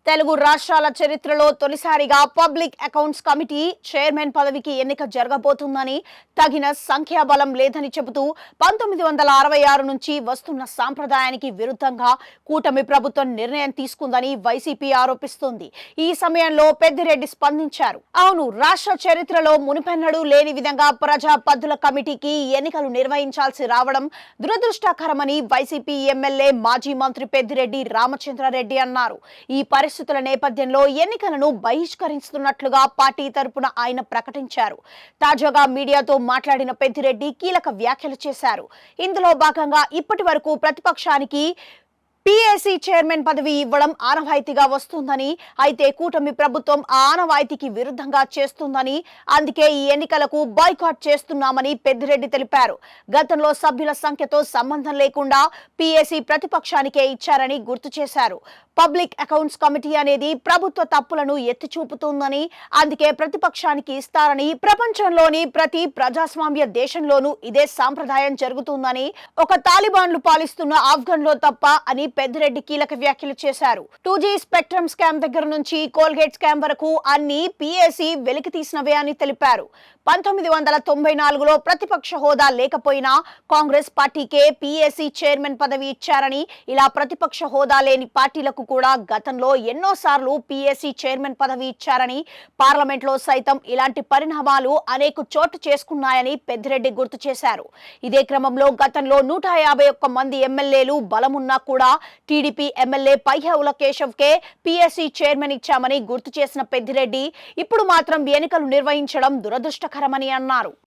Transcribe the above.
తెలుగు రాష్ట్రాల చరిత్రలో తొలిసారిగా పబ్లిక్ అకౌంట్స్ కమిటీ చైర్మన్ పదవికి ఎన్నిక జరగబోతుందని తగిన సంఖ్యాబలం లేదని చెబుతూ 1966 నుంచి వస్తున్న సాంప్రదాయానికి విరుద్ధంగా కూటమి ప్రభుత్వం నిర్ణయం తీసుకుందని వైసీపీ ఆరోపిస్తోంది. ఈ సమయంలో పెద్దిరెడ్డి స్పందించారు. అవును, రాష్ట్ర చరిత్రలో మునిపెన్నడూ లేని విధంగా ప్రజా పద్దుల కమిటీకి ఎన్నికలు నిర్వహించాల్సి రావడం దురదృష్టకరమని వైసీపీ ఎమ్మెల్యే మాజీ మంత్రి పెద్దిరెడ్డి రామచంద్రారెడ్డి అన్నారు. ఈ పరిస్థితుల నేపథ్యంలో ఎన్నికలను బహిష్కరిస్తున్నట్లుగా పార్టీ తరపున ఆయన ప్రకటించారు. తాజాగా మీడియాతో మాట్లాడిన పెద్దిరెడ్డి కీలక వ్యాఖ్యలు చేశారు. ఇందులో భాగంగా ఇప్పటి వరకు ప్రతిపక్షానికి పీఏసీ చైర్మన్ పదవి ఇవ్వడం ఆనవాయితీగా వస్తుందని, అయితే కూటమి ప్రభుత్వం ఆ ఆనవాయితీకి విరుద్ధంగా చేస్తుందని, అందుకే ఈ ఎన్నికలకు బాయ్కాట్ చేస్తున్నామని పెద్దిరెడ్డి తెలిపారు. గతంలో సభ్యుల సంఖ్యతో సంబంధం లేకుండా పీఏసీ ప్రతిపక్షానికే ఇచ్చారని గుర్తు చేశారు. పబ్లిక్ అకౌంట్స్ కమిటీ అనేది ప్రభుత్వ తప్పులను ఎత్తి చూపుతుందని, అందుకే ప్రతిపక్షానికి ఇస్తారని, ప్రపంచంలోని ప్రతి ప్రజాస్వామ్య దేశంలోనూ ఇదే సాంప్రదాయం జరుగుతుందని, ఒక తాలిబాన్లు పాలిస్తున్న ఆఫ్ఘన్ లో తప్ప అని పెద్దిరెడ్డి కీలక వ్యాఖ్యలు చేశారు. 2G స్పెక్ట్రమ్ స్కామ్ దగ్గర నుంచి కోల్గేట్ స్కామ్ వరకు అన్ని పీఏసీ వెలికి తీసినవే అని తెలిపారు. 1994లో ప్రతిపక్ష హోదా లేకపోయినా కాంగ్రెస్ పార్టీకే పీఏసీ చైర్మన్ పదవి ఇచ్చారని, ఇలా ప్రతిపక్ష హోదా లేని పార్టీలకు కూడా గతంలో ఎన్నోసార్లు పీఏసీ చైర్మన్ పదవి ఇచ్చారని, పార్లమెంట్లో సైతం ఇలాంటి పరిణామాలు అనేక చోటు చేసుకున్నాయని పెద్దిరెడ్డి గుర్తు చేశారు. ఇదే క్రమంలో గతంలో 151 మంది ఎమ్మెల్యేలు బలమున్నా కూడా టీడీపీ ఎమ్మెల్యే పయ్యావుల కేశవ్కే పీఏసీ చైర్మన్ ఇచ్చామని గుర్తు చేసిన పెద్దిరెడ్డి ఇప్పుడు మాత్రం ఎన్నికలు నిర్వహించడం దురదృష్టకరమని అన్నారు.